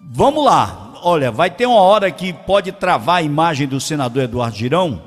Vamos lá. Olha, vai ter uma hora que pode travar a imagem do senador Eduardo Girão,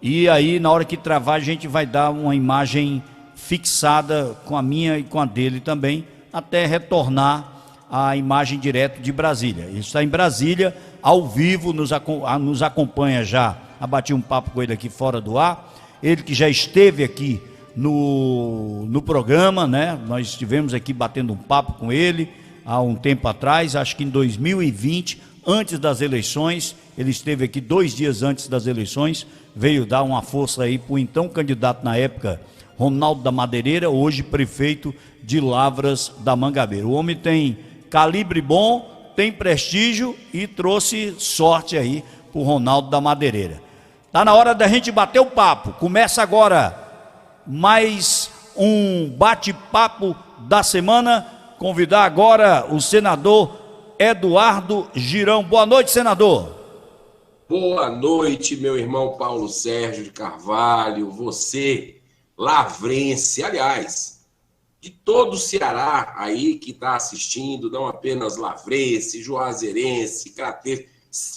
e aí na hora que travar a gente vai dar uma imagem fixada com a minha e com a dele também, até retornar a imagem direto de Brasília. Ele está em Brasília, ao vivo, nos acompanha já. Abati um papo com ele aqui fora do ar. Ele que já esteve aqui no programa, né? Nós estivemos aqui batendo um papo com ele há um tempo atrás, acho que em 2020, antes das eleições. Ele esteve aqui 2 dias antes das eleições, veio dar uma força aí para o então candidato na época, Ronaldo da Madeireira, hoje prefeito de Lavras da Mangabeira. O homem tem calibre bom, tem prestígio e trouxe sorte aí para o Ronaldo da Madeireira. Tá na hora da gente bater o papo. Começa agora mais um bate-papo da semana. Convidar agora o senador Eduardo Girão. Boa noite, senador. Boa noite, meu irmão Paulo Sérgio de Carvalho, você, lavrense, aliás, de todo o Ceará aí que está assistindo, não apenas lavrense, juazeirense, crateiro,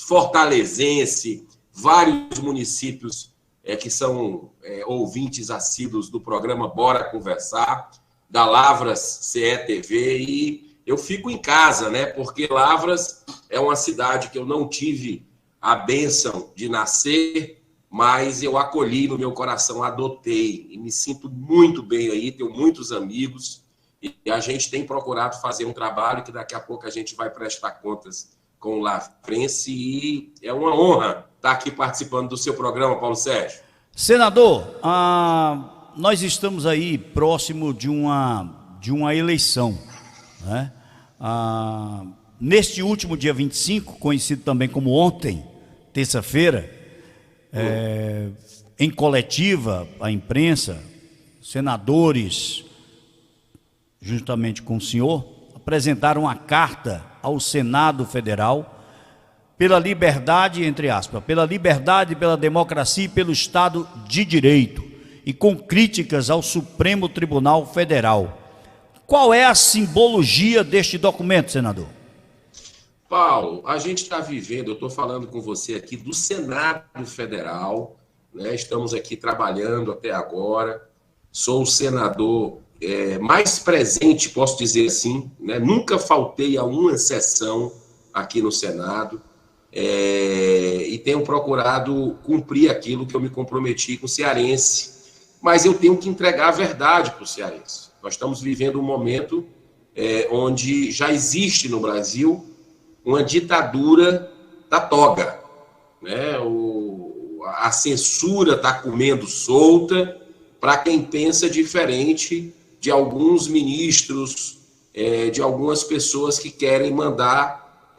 fortalezense, vários municípios que são ouvintes assíduos do programa Bora Conversar, da Lavras CETV, e eu fico em casa, né? Porque Lavras é uma cidade que eu não tive a bênção de nascer, mas eu acolhi no meu coração, adotei, e me sinto muito bem aí, tenho muitos amigos, e a gente tem procurado fazer um trabalho que daqui a pouco a gente vai prestar contas com o lavrense, e é uma honra estar aqui participando do seu programa, Paulo Sérgio. Senador, nós estamos aí próximo de uma eleição, né? Neste último dia 25, conhecido também como ontem, terça-feira, em coletiva, a imprensa, senadores, juntamente com o senhor, apresentaram uma carta ao Senado Federal pela liberdade, entre aspas, pela liberdade, pela democracia e pelo Estado de Direito, e com críticas ao Supremo Tribunal Federal. Qual é a simbologia deste documento, senador? Paulo, a gente está vivendo, eu estou falando com você aqui do Senado Federal, né? Estamos aqui trabalhando até agora, sou o senador mais presente, posso dizer assim, né? Nunca faltei a uma sessão aqui no Senado, e tenho procurado cumprir aquilo que eu me comprometi com o cearense, mas eu tenho que entregar a verdade para o cearense. Nós estamos vivendo um momento onde já existe no Brasil uma ditadura da toga, né? A censura está comendo solta para quem pensa diferente de alguns ministros, de algumas pessoas que querem mandar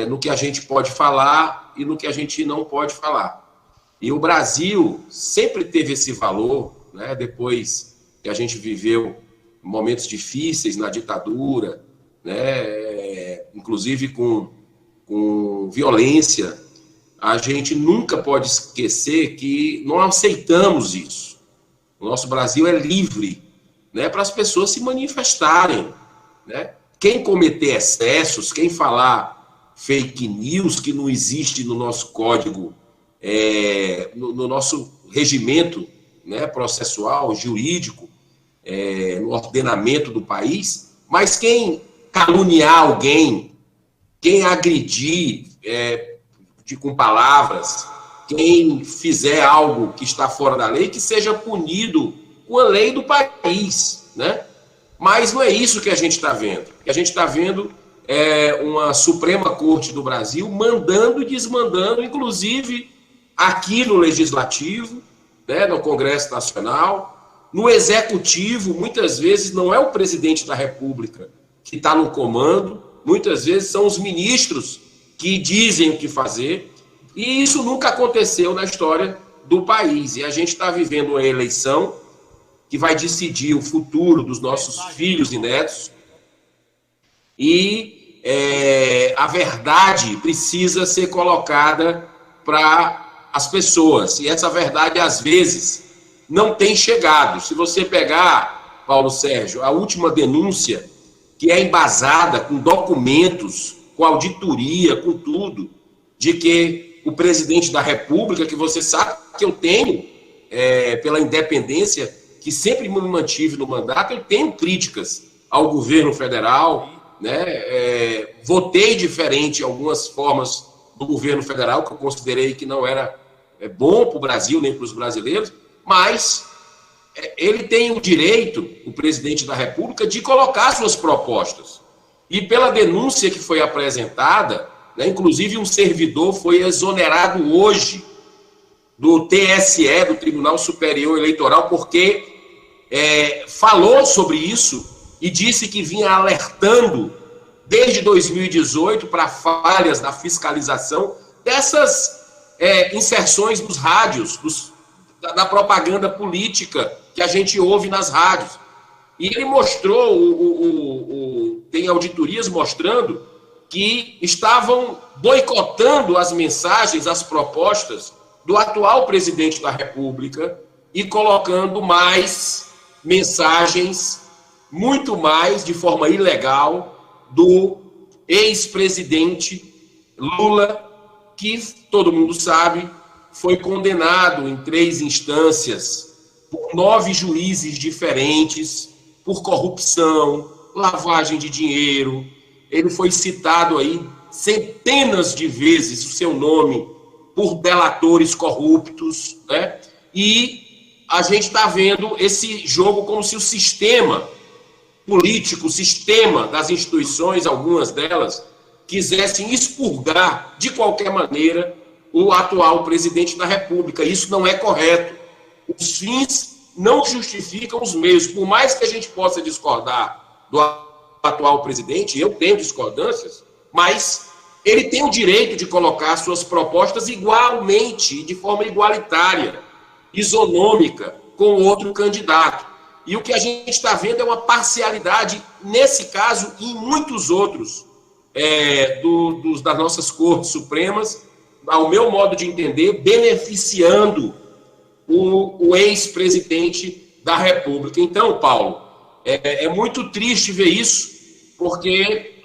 no que a gente pode falar e no que a gente não pode falar. E o Brasil sempre teve esse valor, né? Depois que a gente viveu momentos difíceis na ditadura, né? Inclusive com violência, a gente nunca pode esquecer que não aceitamos isso. O nosso Brasil é livre, né, para as pessoas se manifestarem, né? Quem cometer excessos, quem falar fake news, que não existe no nosso código, no nosso regimento, né, processual, jurídico, no ordenamento do país, mas quem caluniar alguém, quem agredir com palavras, quem fizer algo que está fora da lei, que seja punido com a lei do país, né? Mas não é isso que a gente está vendo. O que a gente está vendo é uma Suprema Corte do Brasil mandando e desmandando, inclusive aqui no Legislativo, né, no Congresso Nacional, no Executivo. Muitas vezes não é o presidente da República que está no comando, muitas vezes são os ministros que dizem o que fazer, e isso nunca aconteceu na história do país. E a gente está vivendo uma eleição que vai decidir o futuro dos nossos filhos e netos, e a verdade precisa ser colocada para as pessoas, e essa verdade, às vezes, não tem chegado. Se você pegar, Paulo Sérgio, a última denúncia, que é embasada com documentos com auditoria, com tudo, de que o presidente da República, que você sabe que eu tenho, pela independência, que sempre me mantive no mandato, eu tenho críticas ao governo federal, né? Votei diferente em algumas formas do governo federal, que eu considerei que não era bom para o Brasil, nem para os brasileiros, mas ele tem o direito, o presidente da República, de colocar suas propostas. E pela denúncia que foi apresentada, né, inclusive um servidor foi exonerado hoje do TSE, do Tribunal Superior Eleitoral, porque falou sobre isso e disse que vinha alertando desde 2018 para falhas na fiscalização dessas inserções dos rádios, da propaganda política que a gente ouve nas rádios. E ele mostrou, tem auditorias mostrando que estavam boicotando as mensagens, as propostas do atual presidente da República e colocando mais mensagens, muito mais, de forma ilegal, do ex-presidente Lula, que todo mundo sabe, foi condenado em 3 instâncias por 9 juízes diferentes, por corrupção, lavagem de dinheiro. Ele foi citado aí centenas de vezes, o seu nome, por delatores corruptos, né? E a gente está vendo esse jogo como se o sistema político, o sistema das instituições, algumas delas, quisessem expurgar, de qualquer maneira, o atual presidente da República. Isso não é correto. Os fins não justificam os meios. Por mais que a gente possa discordar do atual presidente, eu tenho discordâncias, mas ele tem o direito de colocar suas propostas igualmente, de forma igualitária, isonômica, com outro candidato. E o que a gente está vendo é uma parcialidade, nesse caso e em muitos outros, das nossas cortes supremas, ao meu modo de entender, beneficiando o ex-presidente da República. Então, Paulo, é muito triste ver isso, porque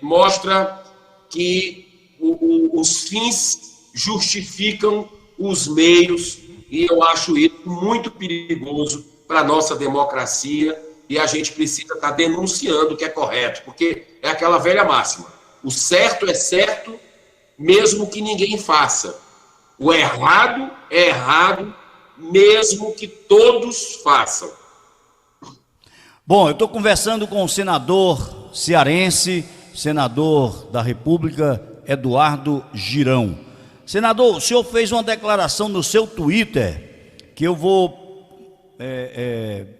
mostra que os fins justificam os meios, e eu acho isso muito perigoso para a nossa democracia, e a gente precisa estar denunciando o que é correto, porque é aquela velha máxima: o certo é certo, mesmo que ninguém faça. O errado é errado, mesmo que todos façam. Bom, eu estou conversando com o senador cearense, senador da República, Eduardo Girão. Senador, o senhor fez uma declaração no seu Twitter, que eu vou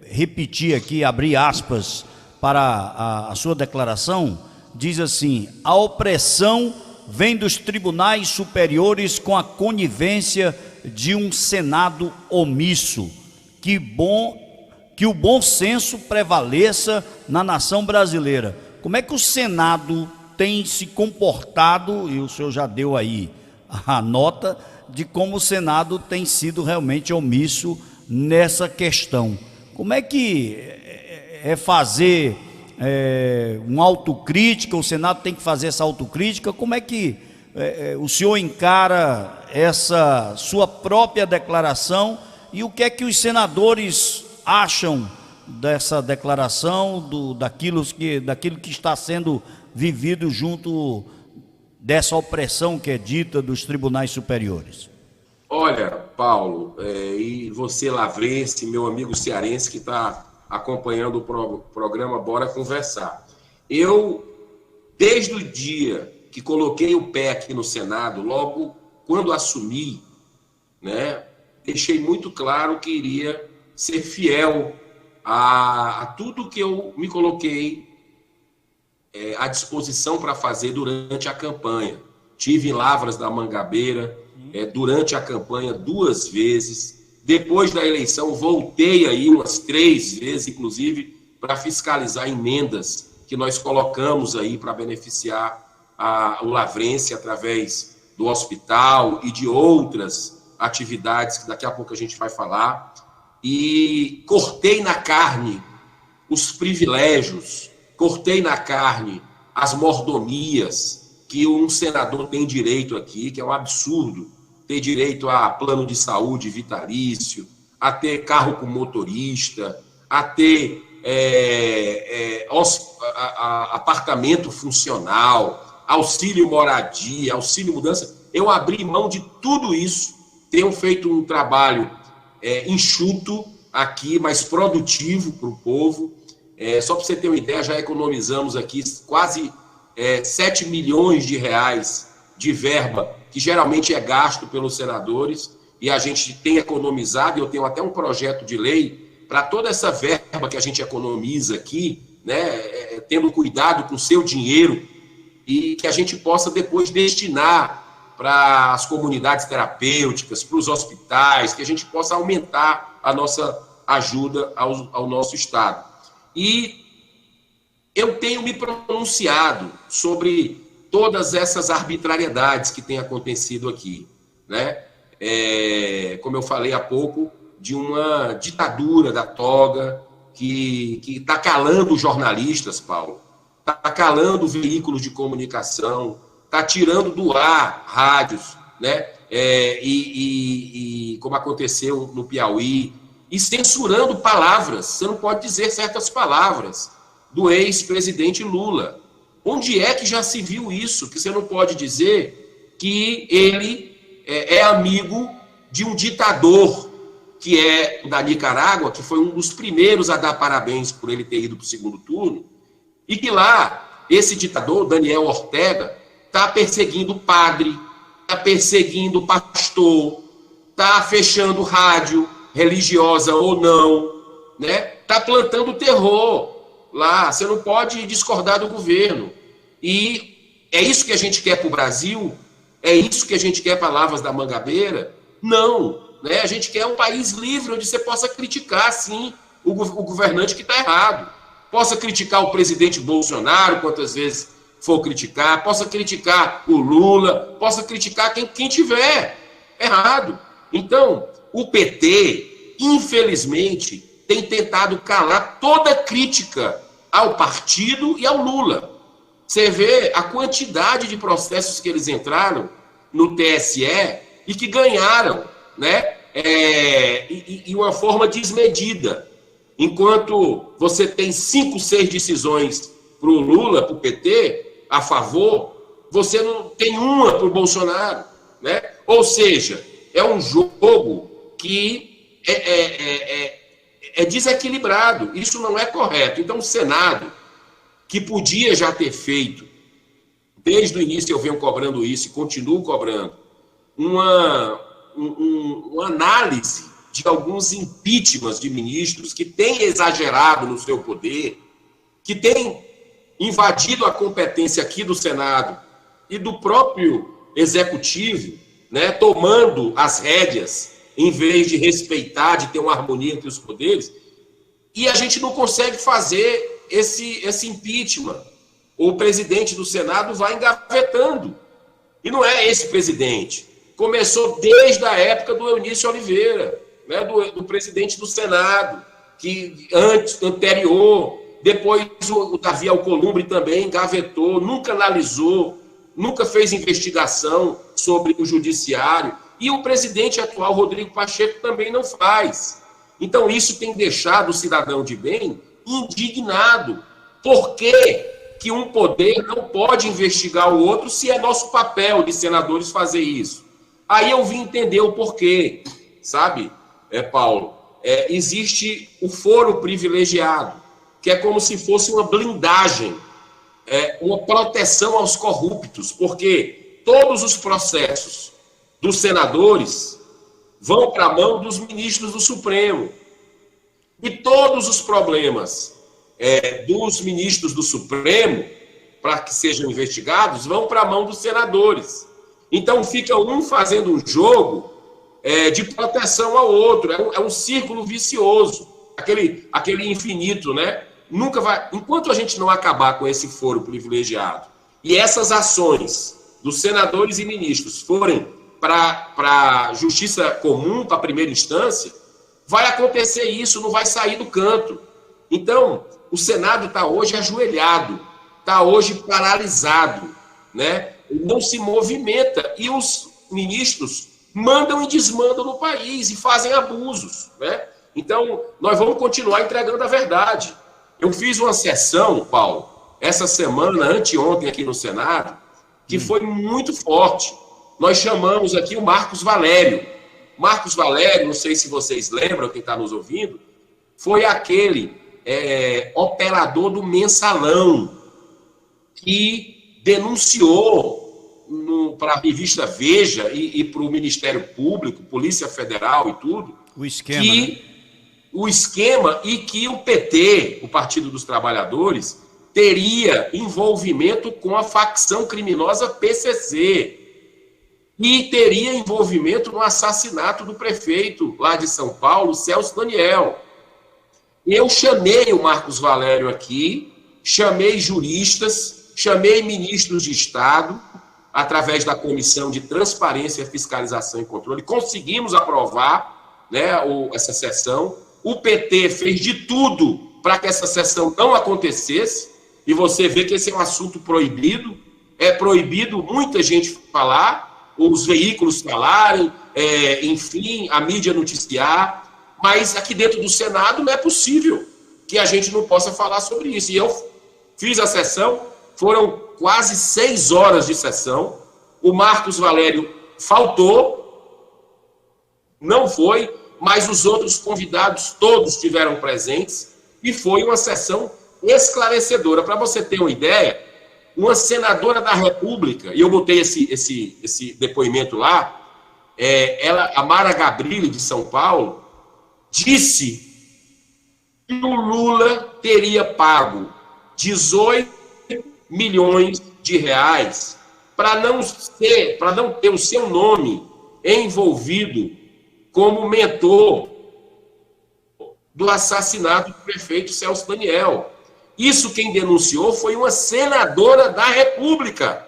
repetir aqui, abrir aspas para a sua declaração. Diz assim: a opressão vem dos tribunais superiores com a conivência de um Senado omisso. Que o bom senso prevaleça na nação brasileira. Como é que o Senado tem se comportado, e o senhor já deu aí a nota de como o Senado tem sido realmente omisso nessa questão. Como é que fazer uma autocrítica, o Senado tem que fazer essa autocrítica? Como é que o senhor encara essa sua própria declaração, e o que é que os senadores acham dessa declaração, daquilo que está sendo vivido junto dessa opressão que é dita dos tribunais superiores? Olha, Paulo, e você lavrense, meu amigo cearense que está acompanhando o programa Bora Conversar. Eu, desde o dia que coloquei o pé aqui no Senado, logo quando assumi, né, deixei muito claro que iria ser fiel a tudo que eu me coloquei à disposição para fazer durante a campanha. Tive em Lavras da Mangabeira durante a campanha 2 vezes. Depois da eleição, voltei aí umas 3 vezes, inclusive, para fiscalizar emendas que nós colocamos aí para beneficiar o lavrense através do hospital e de outras atividades que daqui a pouco a gente vai falar. E cortei na carne os privilégios, cortei na carne as mordomias que um senador tem direito aqui, que é um absurdo, ter direito a plano de saúde vitalício, a ter carro com motorista, a ter apartamento funcional, auxílio moradia, auxílio mudança. Eu abri mão de tudo isso, tenho feito um trabalho enxuto aqui, mas produtivo para o povo. Só para você ter uma ideia, já economizamos aqui quase 7 milhões de reais de verba, que geralmente é gasto pelos senadores, e a gente tem economizado, e eu tenho até um projeto de lei para toda essa verba que a gente economiza aqui, né, tendo cuidado com o seu dinheiro, e que a gente possa depois destinar para as comunidades terapêuticas, para os hospitais, que a gente possa aumentar a nossa ajuda ao nosso Estado. E eu tenho me pronunciado sobre todas essas arbitrariedades que têm acontecido aqui, né? Como eu falei há pouco, de uma ditadura da toga que está calando os jornalistas, Paulo, está calando veículos de comunicação, está tirando do ar rádios, né? Como aconteceu no Piauí, e censurando palavras. Você não pode dizer certas palavras do ex-presidente Lula. Onde é que já se viu isso? Que você não pode dizer que ele é amigo de um ditador, que é da Nicarágua, que foi um dos primeiros a dar parabéns por ele ter ido para o segundo turno, e que lá, esse ditador, Daniel Ortega, está perseguindo padre, está perseguindo pastor, está fechando rádio, religiosa ou não, né? Está plantando terror lá. Você não pode discordar do governo. E é isso que a gente quer para o Brasil? É isso que a gente quer para Lavras da Mangabeira? Não. Né? A gente quer um país livre, onde você possa criticar, sim, o governante que está errado. Possa criticar o presidente Bolsonaro, quantas vezes for criticar, possa criticar o Lula, possa criticar quem tiver errado. Então, o PT, infelizmente, tem tentado calar toda crítica ao partido e ao Lula. Você vê a quantidade de processos que eles entraram no TSE e que ganharam, né? E uma forma desmedida. Enquanto você tem 5, 6 decisões para o Lula, para o PT, a favor, você não tem uma para o Bolsonaro, né? Ou seja, é um jogo que é desequilibrado. Isso não é correto. Então, o Senado, que podia já ter feito, desde o início eu venho cobrando isso e continuo cobrando, uma análise de alguns impeachments de ministros que têm exagerado no seu poder, que têm invadido a competência aqui do Senado e do próprio Executivo, né, tomando as rédeas, em vez de respeitar, de ter uma harmonia entre os poderes, e a gente não consegue fazer esse impeachment. O presidente do Senado vai engavetando. E não é esse presidente. Começou desde a época do Eunício Oliveira, né, do presidente do Senado, que anterior, depois o Davi Alcolumbre também engavetou, nunca analisou, nunca fez investigação sobre o judiciário, e o presidente atual, Rodrigo Pacheco, também não faz. Então, isso tem deixado o cidadão de bem indignado. Por que um poder não pode investigar o outro se é nosso papel de senadores fazer isso? Aí eu vim entender o porquê, sabe, Paulo? Existe o foro privilegiado, que é como se fosse uma blindagem, uma proteção aos corruptos, porque todos os processos dos senadores vão para a mão dos ministros do Supremo. E todos os problemas dos ministros do Supremo, para que sejam investigados, vão para a mão dos senadores. Então fica um fazendo um jogo de proteção ao outro. É um círculo vicioso, aquele infinito, né? Nunca vai. Enquanto a gente não acabar com esse foro privilegiado e essas ações dos senadores e ministros forem para a justiça comum, para a primeira instância, vai acontecer isso, não vai sair do canto. Então, o Senado está hoje ajoelhado, está hoje paralisado, né? Não se movimenta, e os ministros mandam e desmandam no país e fazem abusos, né? Então, nós vamos continuar entregando a verdade. Eu fiz uma sessão, Paulo, essa semana, anteontem, aqui no Senado, que foi muito forte. Nós chamamos aqui o Marcos Valério. Marcos Valério, não sei se vocês lembram, quem está nos ouvindo, foi aquele operador do mensalão que denunciou para a revista Veja e para o Ministério Público, Polícia Federal e tudo, o esquema, o esquema e que o PT, o Partido dos Trabalhadores, teria envolvimento com a facção criminosa PCC e teria envolvimento no assassinato do prefeito lá de São Paulo, Celso Daniel. Eu chamei o Marcos Valério aqui, chamei juristas, chamei ministros de Estado, através da Comissão de Transparência, Fiscalização e Controle, conseguimos aprovar, né, essa sessão. O PT fez de tudo para que essa sessão não acontecesse, e você vê que esse é um assunto proibido, é proibido muita gente falar, os veículos falarem, enfim, a mídia noticiar, mas aqui dentro do Senado não é possível que a gente não possa falar sobre isso. E eu fiz a sessão, foram quase 6 horas de sessão, o Marcos Valério faltou, não foi, mas os outros convidados todos estiveram presentes, e foi uma sessão esclarecedora. Para você ter uma ideia, uma senadora da República, e eu botei esse depoimento lá, a Mara Gabrilli, de São Paulo, disse que o Lula teria pago 18 milhões de reais para não ter o seu nome envolvido como mentor do assassinato do prefeito Celso Daniel. Isso quem denunciou foi uma senadora da República.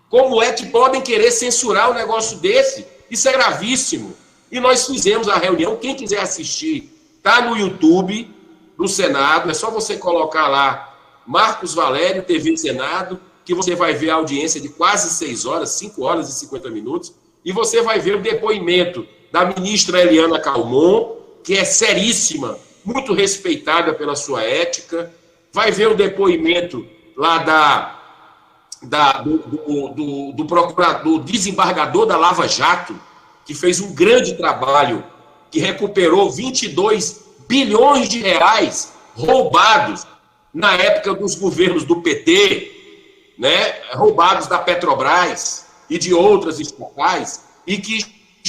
Como é que podem querer censurar um negócio desse? Isso é gravíssimo. E nós fizemos a reunião, quem quiser assistir, está no YouTube do Senado, é só você colocar lá Marcos Valério, TV Senado, que você vai ver a audiência de quase 6 horas, 5 horas e 50 minutos, e você vai ver o depoimento da ministra Eliana Calmon, que é seríssima, muito respeitada pela sua ética, vai ver o depoimento lá do procurador, do desembargador da Lava Jato, que fez um grande trabalho, que recuperou 22 bilhões de reais roubados na época dos governos do PT, né, roubados da Petrobras e de outras estatais, e que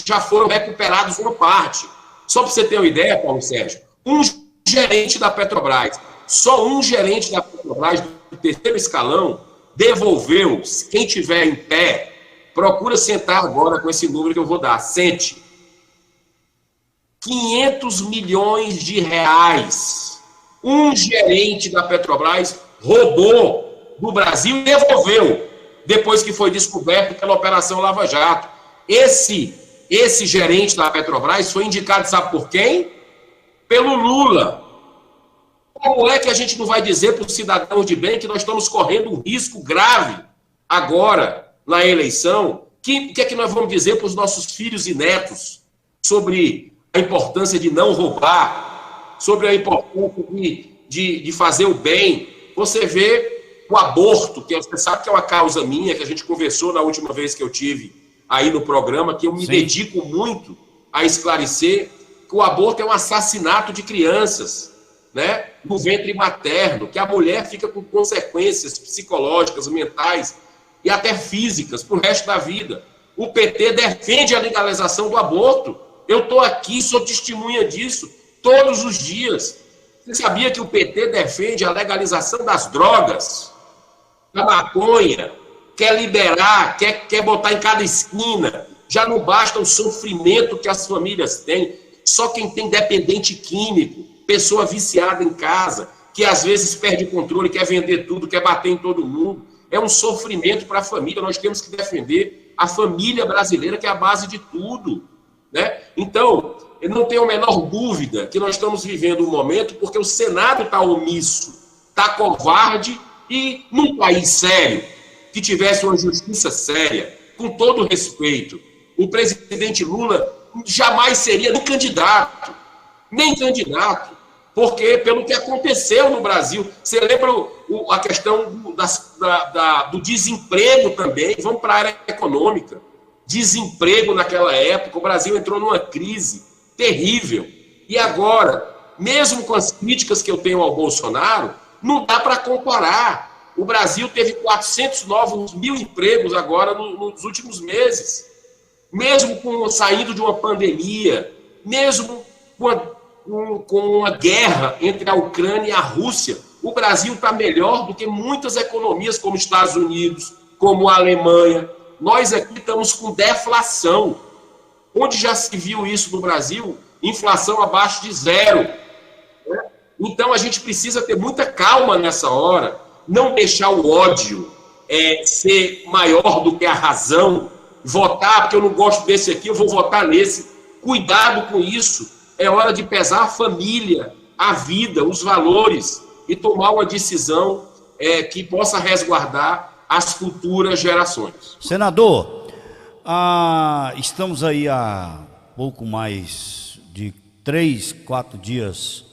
já foram recuperados uma parte. Só para você ter uma ideia, Paulo Sérgio, um gerente da Petrobras, só um gerente da Petrobras do terceiro escalão devolveu, quem tiver em pé, procura sentar agora com esse número que eu vou dar, sente, 500 milhões de reais. Um gerente da Petrobras roubou do Brasil e devolveu, depois que foi descoberto pela Operação Lava Jato. Esse gerente da Petrobras foi indicado, sabe por quem? Pelo Lula. Como é que a gente não vai dizer para os cidadãos de bem que nós estamos correndo um risco grave agora, na eleição? O que é que nós vamos dizer para os nossos filhos e netos sobre a importância de não roubar, sobre a importância de fazer o bem? Você vê o aborto, que você sabe que é uma causa minha, que a gente conversou na última vez que eu tive aí no programa, que eu me dedico muito a esclarecer que o aborto é um assassinato de crianças, né, no ventre materno, que a mulher fica com consequências psicológicas, mentais e até físicas para o resto da vida. O PT defende a legalização do aborto. Eu estou aqui, sou testemunha disso, todos os dias. Você sabia que o PT defende a legalização das drogas, da maconha, quer liberar, quer botar em cada esquina? Já não basta o sofrimento que as famílias têm. Só quem tem dependente químico, pessoa viciada em casa, que às vezes perde o controle, quer vender tudo, quer bater em todo mundo. É um sofrimento para a família. Nós temos que defender a família brasileira, que é a base de tudo, né? Então, eu não tenho a menor dúvida que nós estamos vivendo um momento porque o Senado está omisso, está covarde e, num país sério, que tivesse uma justiça séria, com todo respeito, o presidente Lula jamais seria nem candidato, porque pelo que aconteceu no Brasil, você lembra a questão do desemprego também, vamos para a área econômica, desemprego naquela época, o Brasil entrou numa crise terrível, e agora, mesmo com as críticas que eu tenho ao Bolsonaro, não dá para comparar. O Brasil teve 400 novos mil empregos agora nos últimos meses. Mesmo saindo de uma pandemia, mesmo com uma guerra entre a Ucrânia e a Rússia, o Brasil está melhor do que muitas economias, como os Estados Unidos, como a Alemanha. Nós aqui estamos com deflação. Onde já se viu isso no Brasil? Inflação abaixo de 0. Então, a gente precisa ter muita calma nessa hora, não deixar o ódio ser maior do que a razão, votar, porque eu não gosto desse aqui, eu vou votar nesse. Cuidado com isso. É hora de pesar a família, a vida, os valores e tomar uma decisão que possa resguardar as futuras gerações. Senador, estamos aí há pouco mais de 3, 4 dias,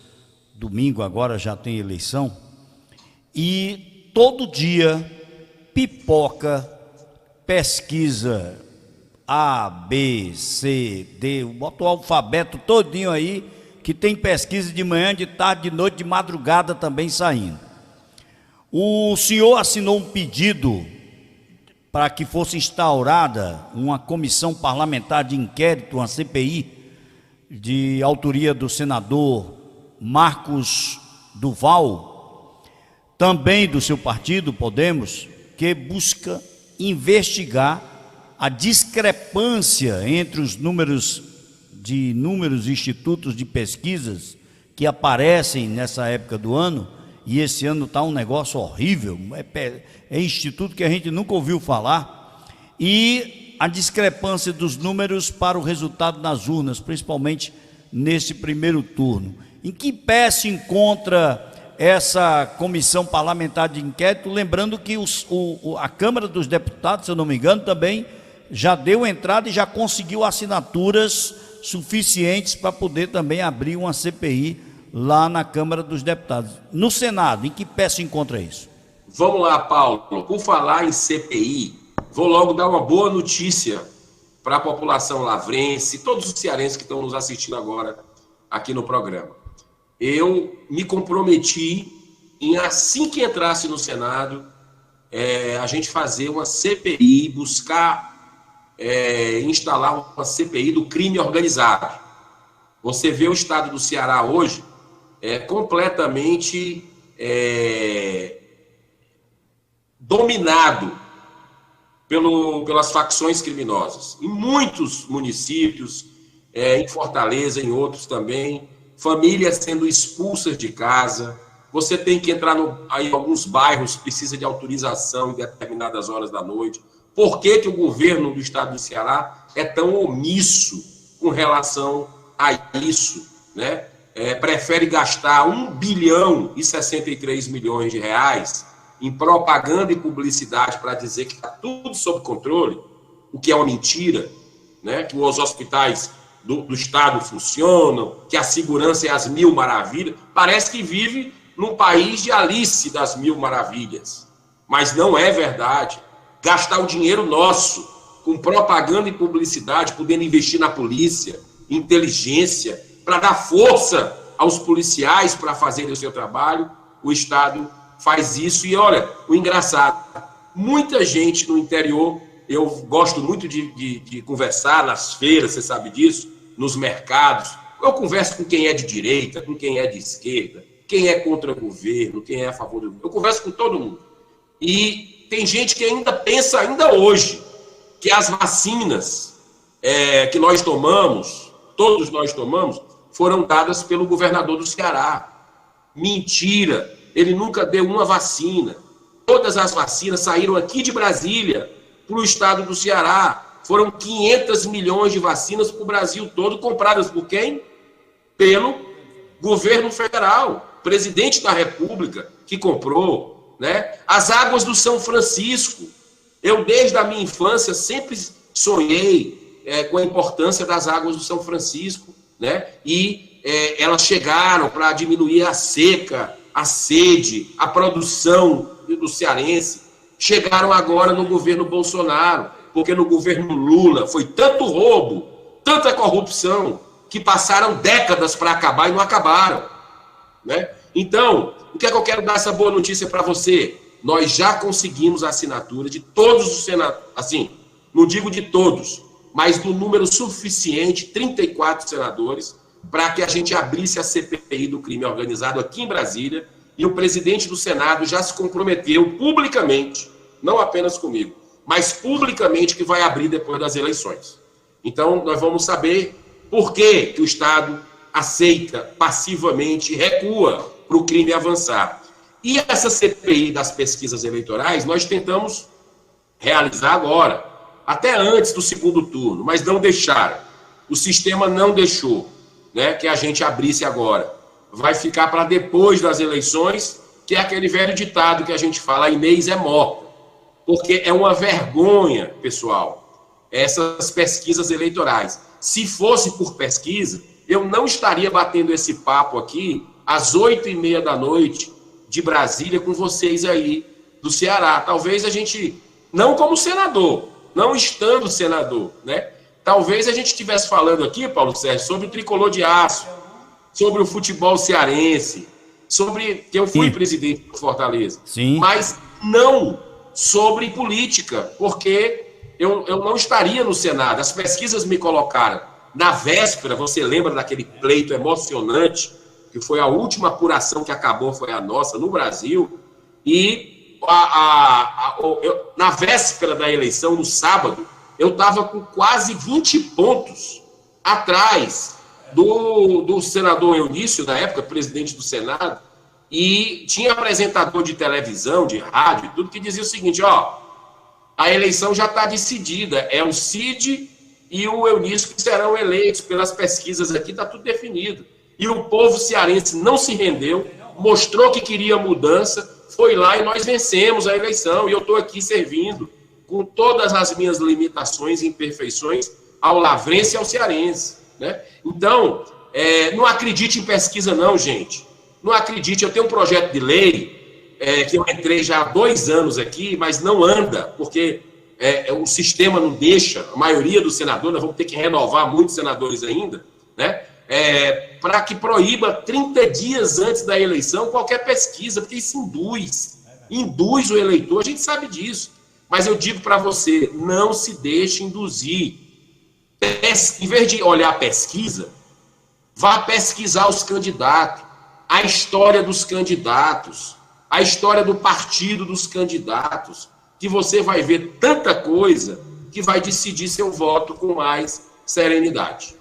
domingo agora já tem eleição, e todo dia pipoca pesquisa A, B, C, D, bota o alfabeto todinho aí, que tem pesquisa de manhã, de tarde, de noite, de madrugada também saindo. O senhor assinou um pedido para que fosse instaurada uma comissão parlamentar de inquérito, uma CPI, de autoria do senador Marcos Duval, também do seu partido, Podemos, que busca investigar a discrepância entre os números de inúmeros institutos de pesquisas que aparecem nessa época do ano, e esse ano está um negócio horrível, é instituto que a gente nunca ouviu falar, e a discrepância dos números para o resultado nas urnas, principalmente nesse primeiro turno. Em que pé se encontra essa comissão parlamentar de inquérito? Lembrando que a Câmara dos Deputados, se eu não me engano, também já deu entrada e já conseguiu assinaturas suficientes para poder também abrir uma CPI lá na Câmara dos Deputados. No Senado, em que pé se encontra isso? Vamos lá, Paulo. Por falar em CPI, vou logo dar uma boa notícia para a população lavrense, todos os cearenses que estão nos assistindo agora aqui no programa. Eu me comprometi em, assim que entrasse no Senado, a gente fazer uma CPI, buscar instalar uma CPI do crime organizado. Você vê o estado do Ceará hoje completamente dominado pelas facções criminosas. Em muitos municípios, em Fortaleza, em outros também, famílias sendo expulsas de casa. Você tem que entrar em alguns bairros, precisa de autorização em determinadas horas da noite. Por que o governo do estado do Ceará é tão omisso com relação a isso, né? Prefere gastar 1,63 bilhões de reais em propaganda e publicidade para dizer que está tudo sob controle, o que é uma mentira, né? Que os hospitais do estado funcionam, que a segurança é às mil maravilhas. Parece que vive num país de Alice das Mil Maravilhas, mas não é verdade. Gastar o dinheiro nosso com propaganda e publicidade, podendo investir na polícia, inteligência, para dar força aos policiais para fazerem o seu trabalho, o Estado faz isso. E olha, o engraçado, muita gente no interior, eu gosto muito de conversar nas feiras, você sabe disso, nos mercados, eu converso com quem é de direita, com quem é de esquerda, quem é contra o governo, quem é a favor do governo, eu converso com todo mundo. E tem gente que ainda pensa, ainda hoje, que as vacinas que nós tomamos, todos nós tomamos, foram dadas pelo governador do Ceará. Mentira, ele nunca deu uma vacina. Todas as vacinas saíram aqui de Brasília para o estado do Ceará. Foram 500 milhões de vacinas para o Brasil todo, compradas por quem? Pelo governo federal, presidente da República, que comprou, né? As águas do São Francisco. Eu, desde a minha infância, sempre sonhei com a importância das águas do São Francisco, né? E elas chegaram para diminuir a seca, a sede, a produção do cearense. Chegaram agora no governo Bolsonaro, porque no governo Lula foi tanto roubo, tanta corrupção, que passaram décadas para acabar e não acabaram, né? Então, o que é que eu quero dar essa boa notícia para você? Nós já conseguimos a assinatura de todos os senadores, assim, não digo de todos, mas do número suficiente, 34 senadores, para que a gente abrisse a CPI do crime organizado aqui em Brasília, e o presidente do Senado já se comprometeu publicamente, não apenas comigo, mas publicamente, que vai abrir depois das eleições. Então, nós vamos saber por que o Estado aceita passivamente e recua para o crime avançar. E essa CPI das pesquisas eleitorais, nós tentamos realizar agora, até antes do segundo turno, mas não deixaram. O sistema não deixou, né, que a gente abrisse agora. Vai ficar para depois das eleições, que é aquele velho ditado que a gente fala, a Inês é morta. Porque é uma vergonha, pessoal, essas pesquisas eleitorais. Se fosse por pesquisa, eu não estaria batendo esse papo aqui às 8h30 da noite de Brasília com vocês aí do Ceará. Talvez a gente, não como senador, não estando senador, né? Talvez a gente estivesse falando aqui, Paulo Sérgio, sobre o tricolor de aço, sobre o futebol cearense, sobre que eu fui presidente do Fortaleza. Sim. Mas não sobre política, porque eu não estaria no Senado. As pesquisas me colocaram na véspera, você lembra daquele pleito emocionante, que foi a última apuração que acabou, foi a nossa, no Brasil, e na véspera da eleição, no sábado, eu estava com quase 20 pontos atrás do senador Eunício, na época, presidente do Senado, e tinha apresentador de televisão, de rádio, tudo que dizia o seguinte, ó, a eleição já está decidida, é o Cid e o Eunício que serão eleitos pelas pesquisas aqui, está tudo definido. E o povo cearense não se rendeu, mostrou que queria mudança, foi lá e nós vencemos a eleição, e eu estou aqui servindo com todas as minhas limitações e imperfeições ao lavrense e ao cearense, né? Então, não acredite em pesquisa não, gente. Não acredite, eu tenho um projeto de lei que eu entrei já há 2 anos aqui, mas não anda, porque o sistema não deixa, a maioria dos senadores, nós vamos ter que renovar muitos senadores ainda, né? Para que proíba 30 dias antes da eleição qualquer pesquisa, porque isso induz o eleitor, a gente sabe disso. Mas eu digo para você, não se deixe induzir. Em vez de olhar a pesquisa, vá pesquisar os candidatos, a história dos candidatos, a história do partido dos candidatos, que você vai ver tanta coisa que vai decidir seu voto com mais serenidade.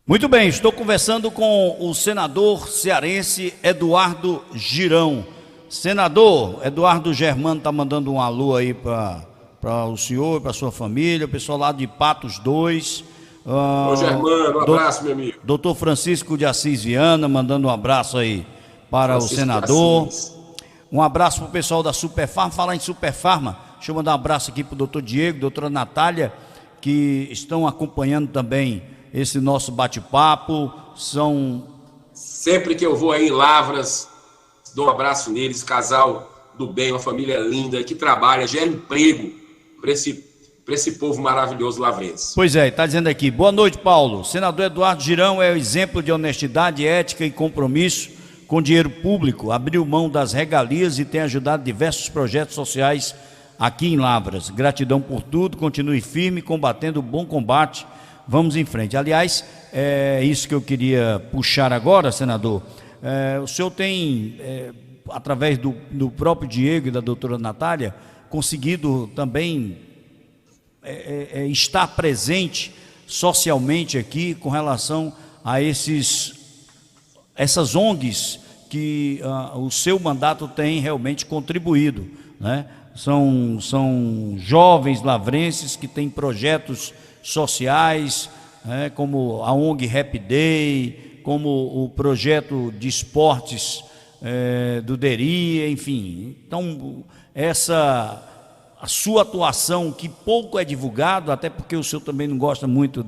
Muito bem, estou conversando com o senador cearense Eduardo Girão. Senador, Eduardo Germano está mandando um alô aí para o senhor e para a sua família, o pessoal lá de Patos 2. Ô Germano, um abraço, meu amigo. Doutor Francisco de Assis Viana, mandando um abraço aí para Francisco o senador. Um abraço para o pessoal da Superfarma. Falar em Superfarma, deixa eu mandar um abraço aqui para o doutor Diego, doutora Natália, que estão acompanhando também esse nosso bate-papo. Sempre que eu vou aí em Lavras, dou um abraço neles, casal do bem, uma família linda, que trabalha, gera emprego para esse povo maravilhoso lavrense. Pois é, está dizendo aqui, boa noite, Paulo. Senador Eduardo Girão é o exemplo de honestidade, ética e compromisso com dinheiro público, abriu mão das regalias e tem ajudado diversos projetos sociais aqui em Lavras. Gratidão por tudo, continue firme, combatendo o bom combate, vamos em frente. Aliás, é isso que eu queria puxar agora, senador. O senhor tem, através do próprio Diego e da doutora Natália, conseguido também estar presente socialmente aqui com relação a essas ONGs que o seu mandato tem realmente contribuído, né? São jovens lavrenses que têm projetos sociais, como a ONG Happy Day, como o projeto de esportes do DERI, enfim. Então, a sua atuação, que pouco é divulgado, até porque o senhor também não gosta muito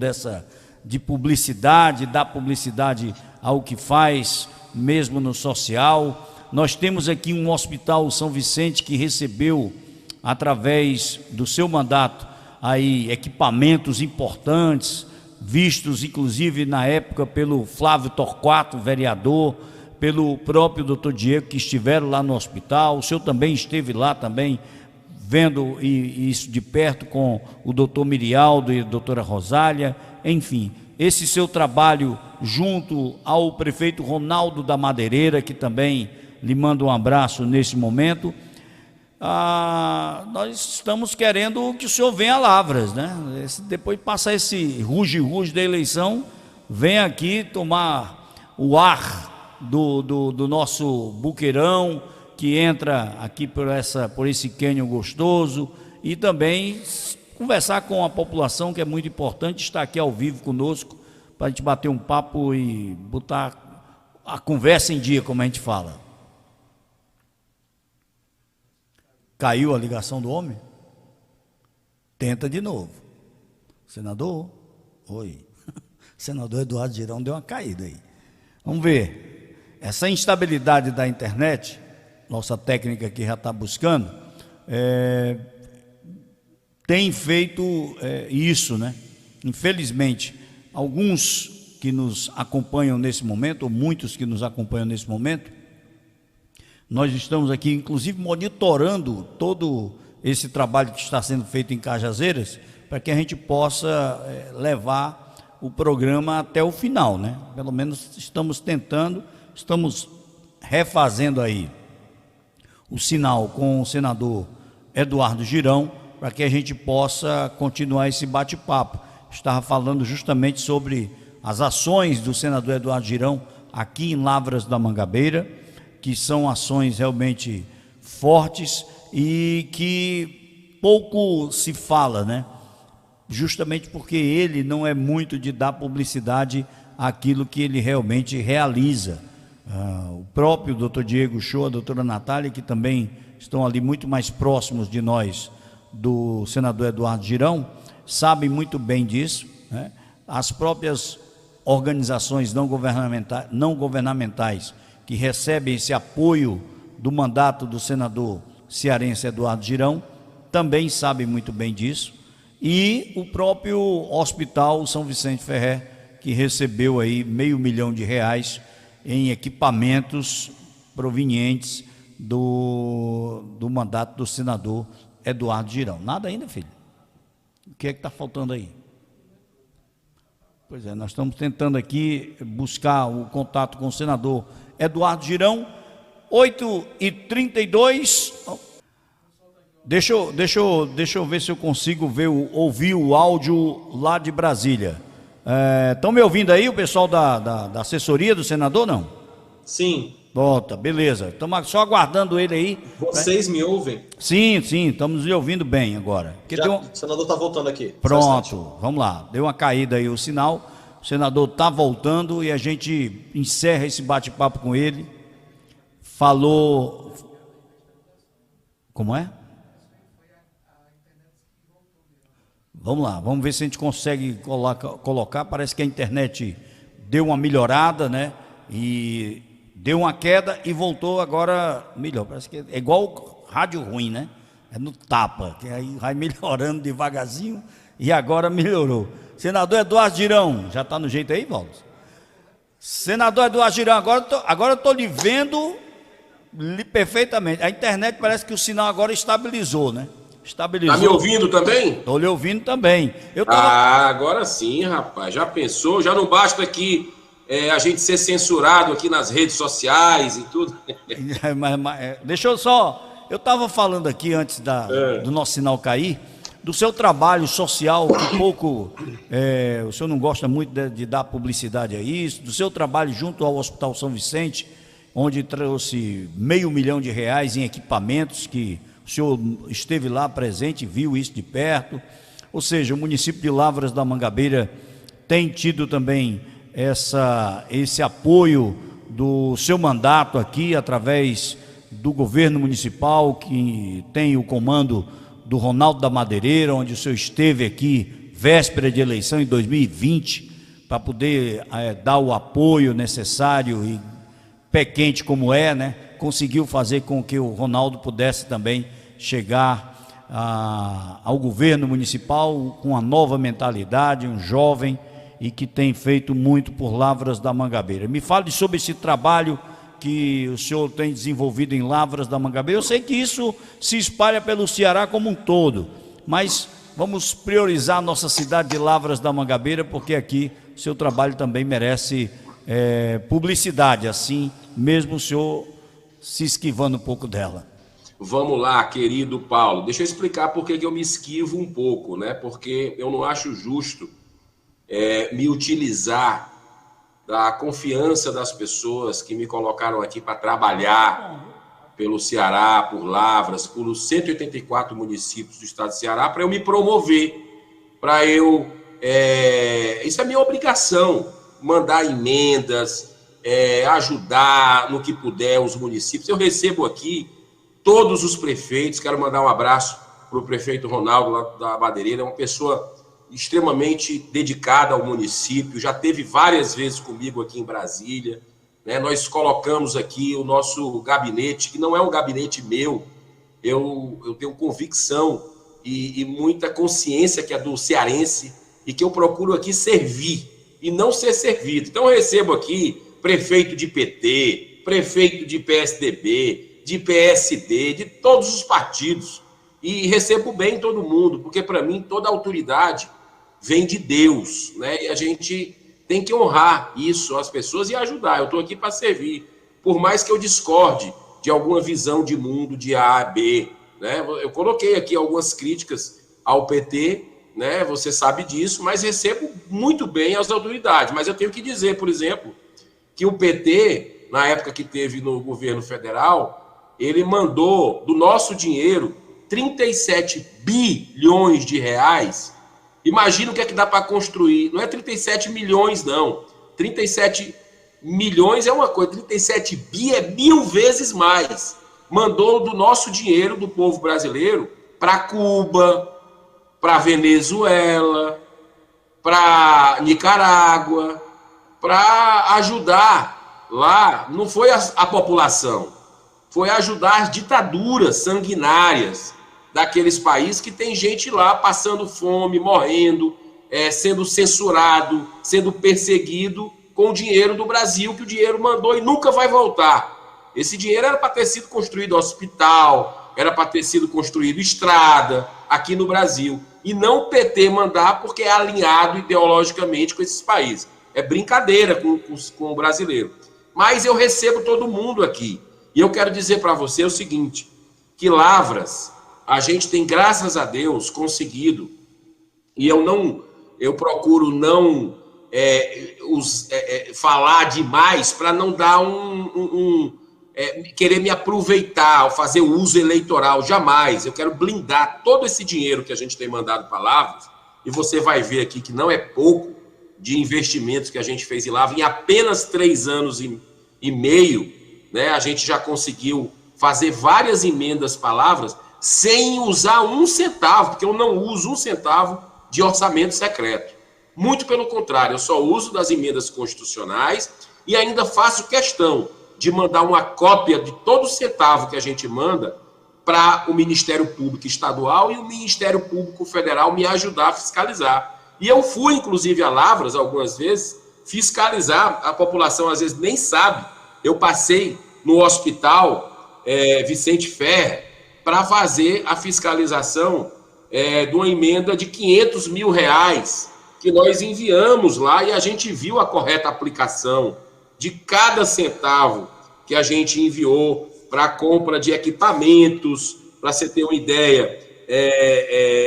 de publicidade, dar publicidade ao que faz, mesmo no social. Nós temos aqui um Hospital São Vicente que recebeu, através do seu mandato, aí equipamentos importantes, vistos inclusive na época pelo Flávio Torquato, vereador, pelo próprio doutor Diego, que estiveram lá no hospital. O senhor também esteve lá também, vendo isso de perto com o doutor Mirialdo e a doutora Rosália. Enfim, esse seu trabalho junto ao prefeito Ronaldo da Madeireira, que também lhe manda um abraço nesse momento. Nós estamos querendo que o senhor venha a Lavras, né? Depois de passar esse ruge-ruge da eleição, venha aqui tomar o ar do nosso buqueirão, que entra aqui por esse cânion gostoso, e também conversar com a população, que é muito importante, estar aqui ao vivo conosco, para a gente bater um papo e botar a conversa em dia, como a gente fala. Caiu a ligação do homem? Tenta de novo. Senador? Oi. Senador Eduardo Girão deu uma caída aí. Vamos ver. Essa instabilidade da internet, nossa técnica aqui já está buscando, tem feito isso, né? Infelizmente, alguns que nos acompanham nesse momento, ou muitos que nos acompanham nesse momento, nós estamos aqui, inclusive, monitorando todo esse trabalho que está sendo feito em Cajazeiras, para que a gente possa levar o programa até o final, né? Pelo menos estamos tentando, estamos refazendo aí o sinal com o senador Eduardo Girão, para que a gente possa continuar esse bate-papo. Estava falando justamente sobre as ações do senador Eduardo Girão aqui em Lavras da Mangabeira, que são ações realmente fortes e que pouco se fala, né? Justamente porque ele não é muito de dar publicidade àquilo que ele realmente realiza. O próprio doutor Diego Show, a doutora Natália, que também estão ali muito mais próximos de nós, do senador Eduardo Girão, sabem muito bem disso, né? As próprias organizações não governamentais que recebem esse apoio do mandato do senador cearense Eduardo Girão, também sabem muito bem disso, e o próprio Hospital São Vicente Ferrer, que recebeu aí R$500 mil em equipamentos provenientes do mandato do senador Eduardo Girão. Nada ainda, filho? O que é que está faltando aí? Pois é, nós estamos tentando aqui buscar o contato com o senador Eduardo Girão. 8h32. Deixa eu ver se eu consigo ouvir o áudio lá de Brasília. Estão me ouvindo aí, o pessoal da assessoria do senador, não? Sim. Bota, beleza. Estamos só aguardando ele aí. Vocês me ouvem? Sim, estamos me ouvindo bem agora. O senador está voltando aqui. Pronto, vamos lá. Deu uma caída aí o sinal. O senador está voltando e a gente encerra esse bate-papo com ele. Falou... Como é? Vamos lá, vamos ver se a gente consegue colocar. Parece que a internet deu uma melhorada, né? E deu uma queda e voltou agora melhor. Parece que é igual rádio ruim, né? É no tapa, que aí vai melhorando devagarzinho e agora melhorou. Senador Eduardo Girão, já está no jeito aí, Valdo? Senador Eduardo Girão, agora eu estou lhe vendo perfeitamente. A internet parece que o sinal agora estabilizou, né? Estabilizou. Tá me ouvindo também? Estou lhe ouvindo também. Agora sim, rapaz. Já pensou? Já não basta aqui a gente ser censurado aqui nas redes sociais e tudo. Deixa eu só... Eu estava falando aqui antes do nosso sinal cair, do seu trabalho social, que pouco... o senhor não gosta muito de dar publicidade a isso, do seu trabalho junto ao Hospital São Vicente, onde trouxe R$500 mil em equipamentos, que o senhor esteve lá presente, viu isso de perto. Ou seja, o município de Lavras da Mangabeira tem tido também esse apoio do seu mandato aqui, através do governo municipal, que tem o comando do Ronaldo da Madeireira, onde o senhor esteve aqui, véspera de eleição em 2020, para poder dar o apoio necessário, e pé quente como é, né? Conseguiu fazer com que o Ronaldo pudesse também chegar ao governo municipal com uma nova mentalidade, um jovem, e que tem feito muito por Lavras da Mangabeira. Me fale sobre esse trabalho que o senhor tem desenvolvido em Lavras da Mangabeira. Eu sei que isso se espalha pelo Ceará como um todo, mas vamos priorizar a nossa cidade de Lavras da Mangabeira, porque aqui o seu trabalho também merece publicidade, assim mesmo o senhor se esquivando um pouco dela. Vamos lá, querido Paulo. Deixa eu explicar por que eu me esquivo um pouco, né? Porque eu não acho justo me utilizar da confiança das pessoas que me colocaram aqui para trabalhar pelo Ceará, por Lavras, pelos 184 municípios do estado do Ceará, para eu me promover, para eu... isso é minha obrigação, mandar emendas, ajudar no que puder os municípios. Eu recebo aqui todos os prefeitos, quero mandar um abraço para o prefeito Ronaldo lá da Madeireira, é uma pessoa extremamente dedicada ao município, já teve várias vezes comigo aqui em Brasília, né? Nós colocamos aqui o nosso gabinete, que não é um gabinete meu, eu tenho convicção e muita consciência que é do cearense, e que eu procuro aqui servir e não ser servido. Então eu recebo aqui prefeito de PT, prefeito de PSDB, de PSD, de todos os partidos, e recebo bem todo mundo, porque para mim toda autoridade vem de Deus, né? E a gente tem que honrar isso, as pessoas, e ajudar. Eu estou aqui para servir, por mais que eu discorde de alguma visão de mundo de A, B, né? Eu coloquei aqui algumas críticas ao PT, né? Você sabe disso, mas recebo muito bem as autoridades. Mas eu tenho que dizer, por exemplo, que o PT, na época que teve no governo federal, ele mandou do nosso dinheiro 37 bilhões de reais. Imagina o que é que dá para construir. Não é 37 milhões, não. 37 milhões é uma coisa, 37 bi é 1000 vezes mais. Mandou do nosso dinheiro, do povo brasileiro, para Cuba, para Venezuela, para Nicarágua, para ajudar lá. Não foi a população, foi ajudar as ditaduras sanguinárias daqueles países que tem gente lá passando fome, morrendo, sendo censurado, sendo perseguido com o dinheiro do Brasil, que o dinheiro mandou e nunca vai voltar. Esse dinheiro era para ter sido construído hospital, era para ter sido construído estrada aqui no Brasil, e não o PT mandar porque é alinhado ideologicamente com esses países. É brincadeira com o brasileiro. Mas eu recebo todo mundo aqui. E eu quero dizer para você o seguinte, que Lavras, a gente tem, graças a Deus, conseguido, e eu procuro não falar demais para não dar querer me aproveitar, fazer uso eleitoral, jamais. Eu quero blindar todo esse dinheiro que a gente tem mandado para Lavras, e você vai ver aqui que não é pouco de investimentos que a gente fez em Lavras, em apenas 3 anos e meio, né, a gente já conseguiu fazer várias emendas para Lavras, sem usar um centavo, porque eu não uso um centavo de orçamento secreto. Muito pelo contrário, eu só uso das emendas constitucionais e ainda faço questão de mandar uma cópia de todo centavo que a gente manda para o Ministério Público Estadual e o Ministério Público Federal me ajudar a fiscalizar. E eu fui, inclusive, a Lavras algumas vezes fiscalizar, a população às vezes nem sabe. Eu passei no hospital Vicente Ferrer para fazer a fiscalização de uma emenda de 500 mil reais que nós enviamos lá, e a gente viu a correta aplicação de cada centavo que a gente enviou para a compra de equipamentos, para você ter uma ideia,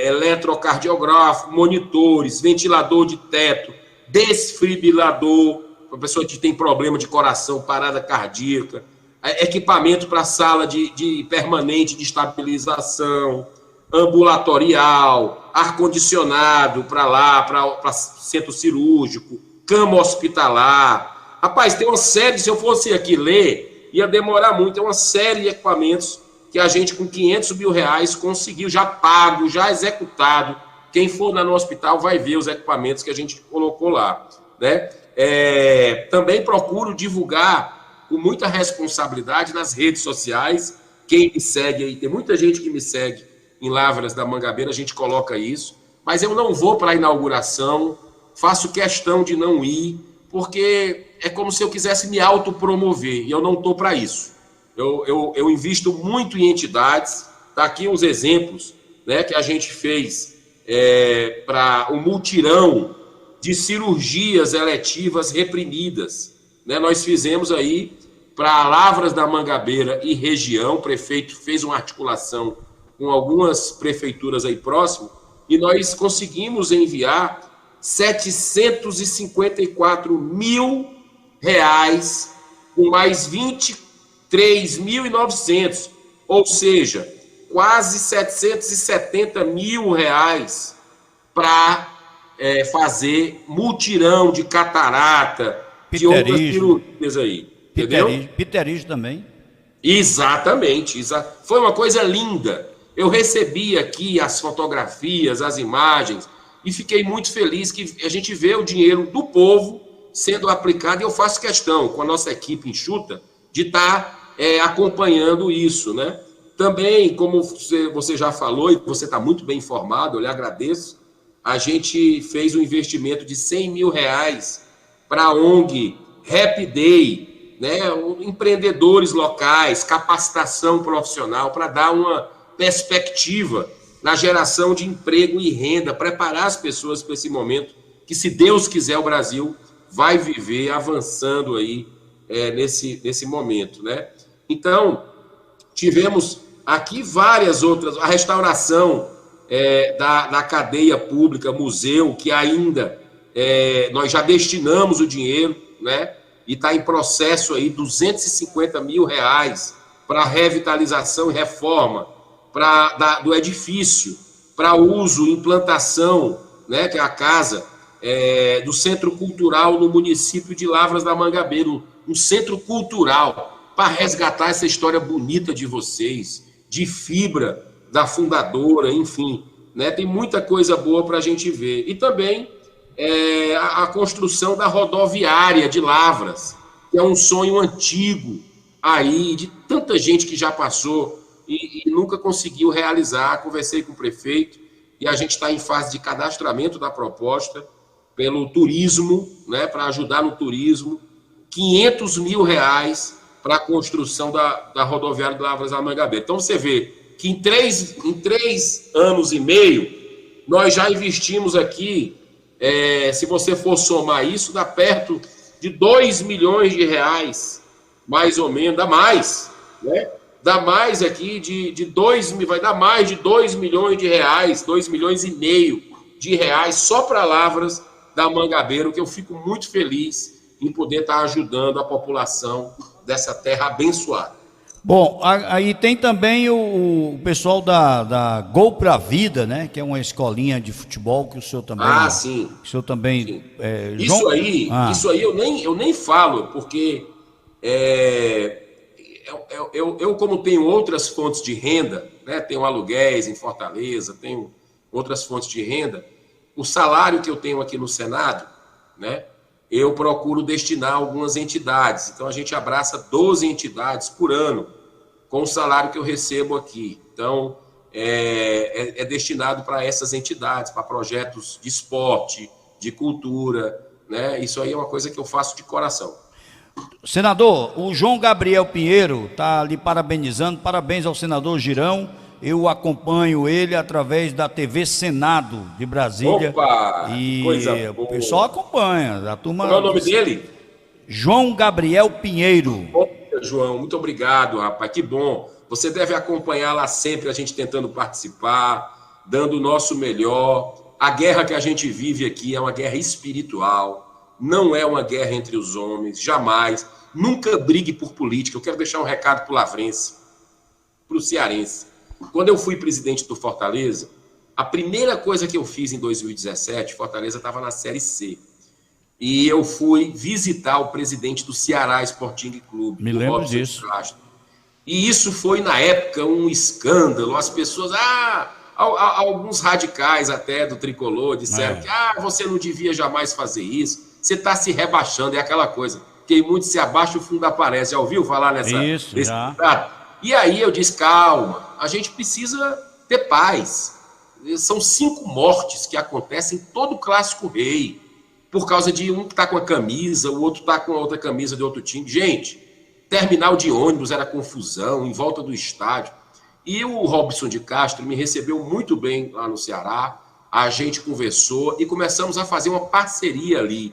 eletrocardiográfico, monitores, ventilador de teto, desfibrilador, para a pessoa que tem problema de coração, parada cardíaca, equipamento para sala de permanente de estabilização, ambulatorial, ar-condicionado para lá, para centro cirúrgico, cama hospitalar, Rapaz, tem uma série, se eu fosse aqui ler, ia demorar muito, tem uma série de equipamentos que a gente com 500 mil reais conseguiu, já pago, já executado. Quem for no hospital vai ver os equipamentos que a gente colocou lá, né? Também procuro divulgar com muita responsabilidade nas redes sociais. Quem me segue aí, tem muita gente que me segue em Lavras da Mangabeira, a gente coloca isso, mas eu não vou para a inauguração, faço questão de não ir, porque é como se eu quisesse me autopromover, e eu não estou para isso. Eu invisto muito em entidades, tá aqui uns exemplos, né, que a gente fez para o mutirão de cirurgias eletivas reprimidas, né? Nós fizemos aí para Lavras da Mangabeira e região, o prefeito fez uma articulação com algumas prefeituras aí próximo, e nós conseguimos enviar 754 mil reais com mais 23.900, ou seja, quase 770 mil reais para fazer mutirão de catarata, de outras cirurgias aí. Entendeu? Piterígio também. Exatamente. Foi uma coisa linda. Eu recebi aqui as fotografias, as imagens, e fiquei muito feliz que a gente vê o dinheiro do povo sendo aplicado, e eu faço questão, com a nossa equipe enxuta, de estar acompanhando isso, né? Também, como você já falou, e você está muito bem informado, eu lhe agradeço, a gente fez um investimento de 100 mil reais para a ONG Happy Day, né? Empreendedores locais, capacitação profissional, para dar uma perspectiva na geração de emprego e renda, preparar as pessoas para esse momento que, se Deus quiser, o Brasil vai viver avançando aí nesse momento, né? Então, tivemos aqui várias outras, a restauração da cadeia pública, museu, que ainda nós já destinamos o dinheiro, né? E está em processo aí 250 mil reais para revitalização e reforma do edifício, para uso e implantação, né? Que é a casa do Centro Cultural no município de Lavras da Mangabeira, um centro cultural para resgatar essa história bonita de vocês, de fibra da fundadora, enfim, né? Tem muita coisa boa para a gente ver. E também a construção da rodoviária de Lavras, que é um sonho antigo aí, de tanta gente que já passou e nunca conseguiu realizar. Conversei com o prefeito e a gente está em fase de cadastramento da proposta pelo turismo, né? Para ajudar no turismo, 500 mil reais para a construção da rodoviária de Lavras da Mangabeira. Então, você vê que em três anos e meio, nós já investimos aqui, se você for somar isso, dá perto de 2 milhões de reais, mais ou menos, dá mais, né? Dá mais aqui vai dar mais de 2 milhões de reais, 2 milhões e meio de reais só para Lavras da Mangabeira, que eu fico muito feliz em poder estar ajudando a população dessa terra abençoada. Bom, aí tem também o pessoal da Gol Pra Vida, né? Que é uma escolinha de futebol que o senhor também... Ah, sim. O senhor também... Sim. João... Isso aí eu nem falo, porque eu como tenho outras fontes de renda, né? Tenho aluguéis em Fortaleza, tenho outras fontes de renda, o salário que eu tenho aqui no Senado, né? Eu procuro destinar a algumas entidades. Então, a gente abraça 12 entidades por ano com o salário que eu recebo aqui. Então, é destinado para essas entidades, para projetos de esporte, de cultura, né? Isso aí é uma coisa que eu faço de coração. Senador, o João Gabriel Pinheiro está lhe parabenizando. Parabéns ao senador Girão. Eu acompanho ele através da TV Senado de Brasília. Opa, e coisa o boa. pessoal acompanha. A turma... Qual é o nome dele? João Gabriel Pinheiro. Olha, João, muito obrigado, rapaz. Que bom. Você deve acompanhar lá sempre, a gente tentando participar, dando o nosso melhor. A guerra que a gente vive aqui é uma guerra espiritual. Não é uma guerra entre os homens, jamais. Nunca brigue por política. Eu quero deixar um recado para o lavrense, para o cearense. Quando eu fui presidente do Fortaleza, a primeira coisa que eu fiz em 2017, Fortaleza estava na Série C. e eu fui visitar o presidente do Ceará Sporting Clube. Me lembro disso. Castro. E isso foi, na época, um escândalo. As pessoas, alguns radicais até do Tricolor disseram que você não devia jamais fazer isso, você está se rebaixando, é aquela coisa. Quem muito se abaixa, o fundo aparece. Já ouviu falar nesse já. E aí eu disse, calma, a gente precisa ter paz. São 5 mortes que acontecem em todo clássico rei, por causa de um que está com a camisa, o outro está com a outra camisa de outro time. Gente, terminal de ônibus era confusão, em volta do estádio. E o Robson de Castro me recebeu muito bem lá no Ceará, a gente conversou e começamos a fazer uma parceria ali.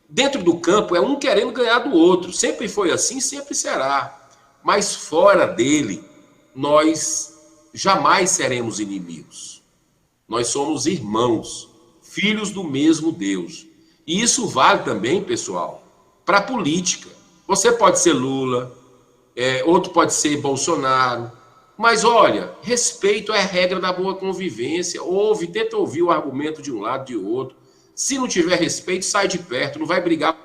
Dentro do campo é um querendo ganhar do outro, sempre foi assim, sempre será. Mas fora dele, nós jamais seremos inimigos. Nós somos irmãos, filhos do mesmo Deus. E isso vale também, pessoal, para a política. Você pode ser Lula, outro pode ser Bolsonaro, mas olha, respeito é a regra da boa convivência. Tenta ouvir o argumento de um lado e de outro. Se não tiver respeito, sai de perto, não vai brigar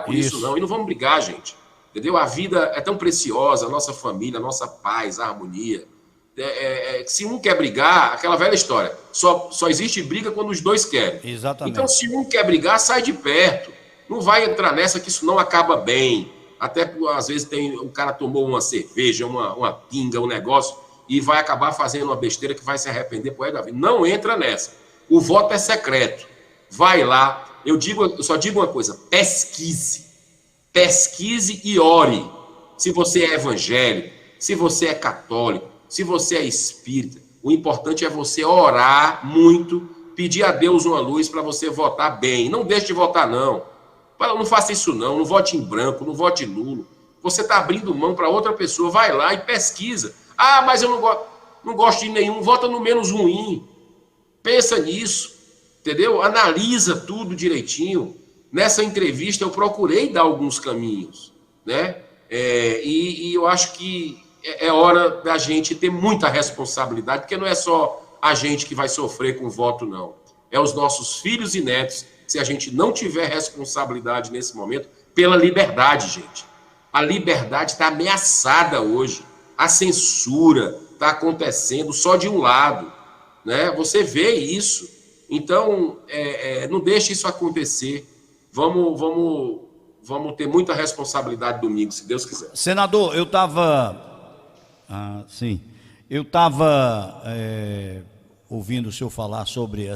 por isso não. E não vamos brigar, gente. Entendeu? A vida é tão preciosa, a nossa família, a nossa paz, a harmonia. Se um quer brigar, aquela velha história, só existe briga quando os dois querem. Exatamente. Então, se um quer brigar, sai de perto. Não vai entrar nessa que isso não acaba bem. Até às vezes o cara tomou uma cerveja, uma pinga, um negócio, e vai acabar fazendo uma besteira que vai se arrepender por aí da vida. Não entra nessa. O voto é secreto. Vai lá. Eu só digo uma coisa: pesquise. Pesquise e ore. Se você é evangélico, se você é católico, se você é espírita, o importante é você orar muito, pedir a Deus uma luz para você votar bem. Não deixe de votar, não. Não faça isso, não. Não vote em branco, não vote nulo. Você está abrindo mão para outra pessoa. Vai lá e pesquisa. Mas eu não gosto de nenhum. Vota no menos ruim. Pensa nisso. Entendeu? Analisa tudo direitinho. Nessa entrevista eu procurei dar alguns caminhos, né? E eu acho que é hora da gente ter muita responsabilidade, porque não é só a gente que vai sofrer com o voto, não. É os nossos filhos e netos, se a gente não tiver responsabilidade nesse momento, pela liberdade, gente. A liberdade está ameaçada hoje. A censura está acontecendo só de um lado, né? Você vê isso. Então, não deixe isso acontecer. Vamos ter muita responsabilidade domingo, se Deus quiser. Senador, eu estava ouvindo o senhor falar sobre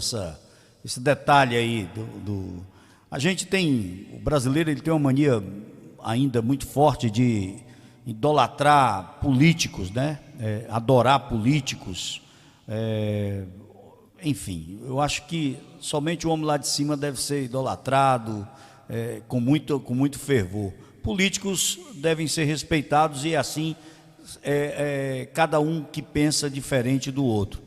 esse detalhe aí a gente tem, o brasileiro ele tem uma mania ainda muito forte de idolatrar políticos, né? Adorar políticos, enfim, eu acho que somente o homem lá de cima deve ser idolatrado com muito fervor. Políticos devem ser respeitados e assim cada um que pensa diferente do outro.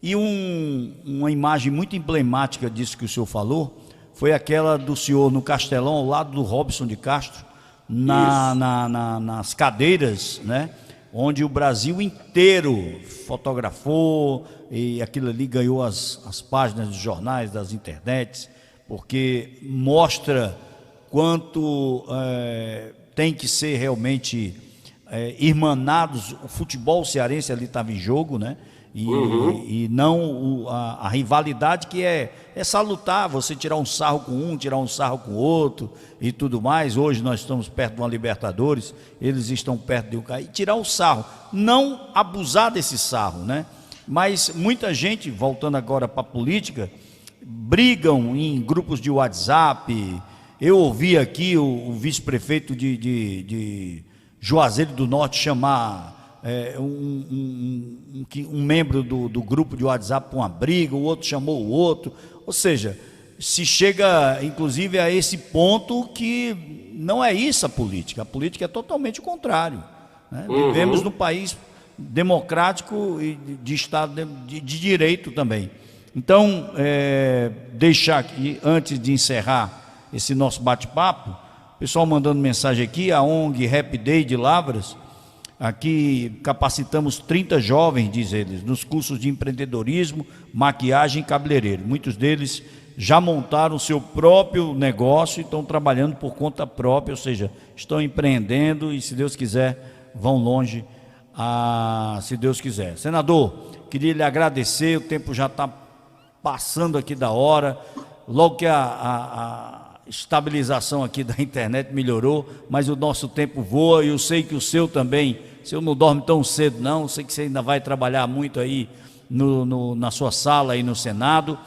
E uma imagem muito emblemática disso que o senhor falou foi aquela do senhor no Castelão, ao lado do Robson de Castro, nas cadeiras, né? Onde o Brasil inteiro fotografou, e aquilo ali ganhou as páginas dos jornais, das internets, porque mostra quanto tem que ser realmente irmanados. O futebol cearense ali estava em jogo, né? E não a rivalidade que é salutar, você tirar um sarro com um, tirar um sarro com o outro e tudo mais. Hoje nós estamos perto de uma Libertadores, eles estão perto de um cara, e tirar o sarro, não abusar desse sarro, né? Mas muita gente, voltando agora para a política, brigam em grupos de WhatsApp. Eu ouvi aqui o vice-prefeito de Juazeiro do Norte chamar um membro do grupo de WhatsApp para uma briga, o outro chamou o outro. Ou seja, se chega inclusive a esse ponto que não é isso a política é totalmente o contrário, né? Vivemos num país democrático e de Estado de direito também. Então, deixar aqui, antes de encerrar esse nosso bate-papo, o pessoal mandando mensagem aqui, a ONG Happy Day de Lavras. Aqui capacitamos 30 jovens, diz eles, nos cursos de empreendedorismo, maquiagem e cabeleireiro. Muitos deles já montaram o seu próprio negócio e estão trabalhando por conta própria, ou seja, estão empreendendo e, se Deus quiser, vão longe, se Deus quiser. Senador, queria lhe agradecer, o tempo já está passando aqui da hora, logo que a estabilização aqui da internet melhorou, mas o nosso tempo voa e eu sei que o seu também. O senhor não dorme tão cedo não, eu sei que você ainda vai trabalhar muito aí na sua sala aí no Senado,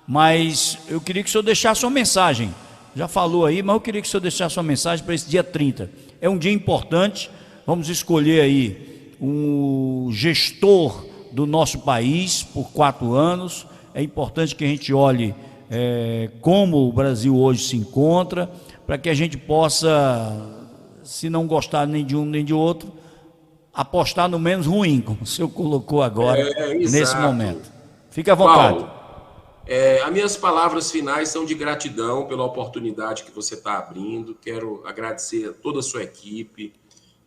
mas eu queria que o senhor deixasse uma mensagem, já falou aí, mas eu queria que o senhor deixasse uma mensagem para esse dia 30, é um dia importante, vamos escolher aí um gestor do nosso país por 4 anos, é importante que a gente olhe como o Brasil hoje se encontra, para que a gente possa, se não gostar nem de um nem de outro, apostar no menos ruim, como o senhor colocou agora, nesse momento. Fique à vontade. Paulo, as minhas palavras finais são de gratidão pela oportunidade que você está abrindo. Quero agradecer a toda a sua equipe,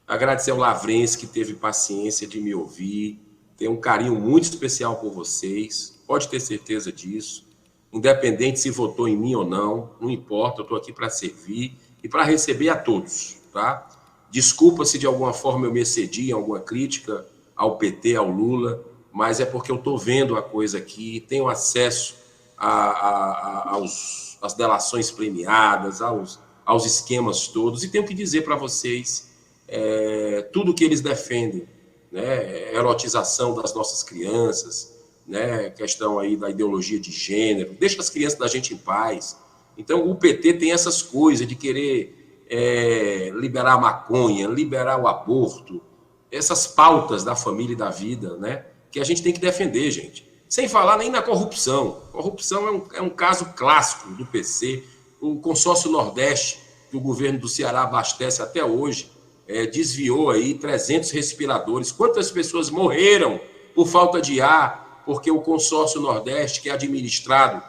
agradecer ao Lavrense que teve paciência de me ouvir. Tenho um carinho muito especial por vocês, pode ter certeza disso. Independente se votou em mim ou não, não importa, eu estou aqui para servir e para receber a todos, tá? Desculpa se de alguma forma eu me excedi em alguma crítica ao PT, ao Lula, mas é porque eu estou vendo a coisa aqui, tenho acesso às delações premiadas, aos esquemas todos, e tenho que dizer para vocês tudo que eles defendem, né? Erotização das nossas crianças, né? Questão aí da ideologia de gênero, deixa as crianças da gente em paz. Então o PT tem essas coisas de querer liberar a maconha, liberar o aborto, essas pautas da família e da vida, né? Que a gente tem que defender, gente. Sem falar nem na corrupção. Corrupção é um caso clássico do PC. O consórcio Nordeste, que o governo do Ceará abastece até hoje, desviou aí 300 respiradores. Quantas pessoas morreram por falta de ar, porque o consórcio Nordeste, que é administrado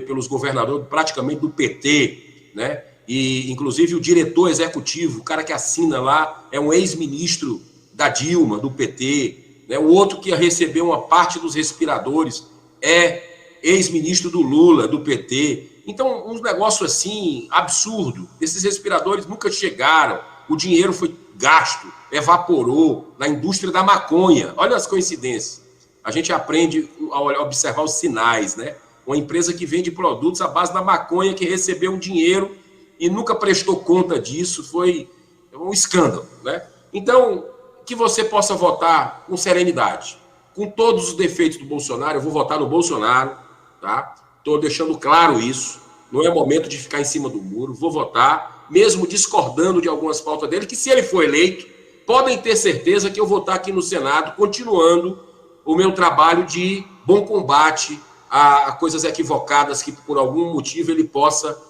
pelos governadores praticamente do PT, né? E inclusive o diretor executivo, o cara que assina lá, é um ex-ministro da Dilma, do PT, né? O outro que recebeu uma parte dos respiradores é ex-ministro do Lula, do PT. Então, um negócio assim, absurdo. Esses respiradores nunca chegaram, o dinheiro foi gasto, evaporou na indústria da maconha. Olha as coincidências. A gente aprende a observar os sinais, né? Uma empresa que vende produtos à base da maconha, que recebeu um dinheiro e nunca prestou conta disso, foi um escândalo, né? Então, que você possa votar com serenidade. Com todos os defeitos do Bolsonaro, eu vou votar no Bolsonaro, tá? Estou deixando claro isso. Não é momento de ficar em cima do muro. Vou votar, mesmo discordando de algumas pautas dele, que se ele for eleito, podem ter certeza que eu vou estar aqui no Senado, continuando o meu trabalho de bom combate a coisas equivocadas que, por algum motivo, ele possa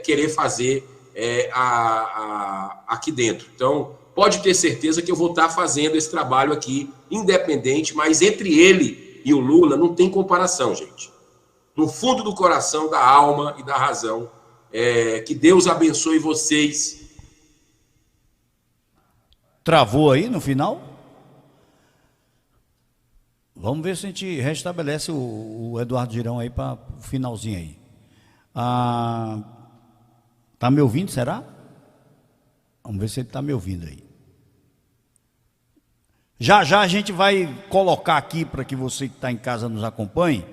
querer fazer aqui dentro. Então, pode ter certeza que eu vou estar fazendo esse trabalho aqui, independente, mas entre ele e o Lula não tem comparação, gente. No fundo do coração, da alma e da razão, que Deus abençoe vocês. Travou aí no final? Vamos ver se a gente restabelece o Eduardo Girão aí para o finalzinho aí. Tá me ouvindo, será? Vamos ver se ele está me ouvindo aí. Já já a gente vai colocar aqui para que você que está em casa nos acompanhe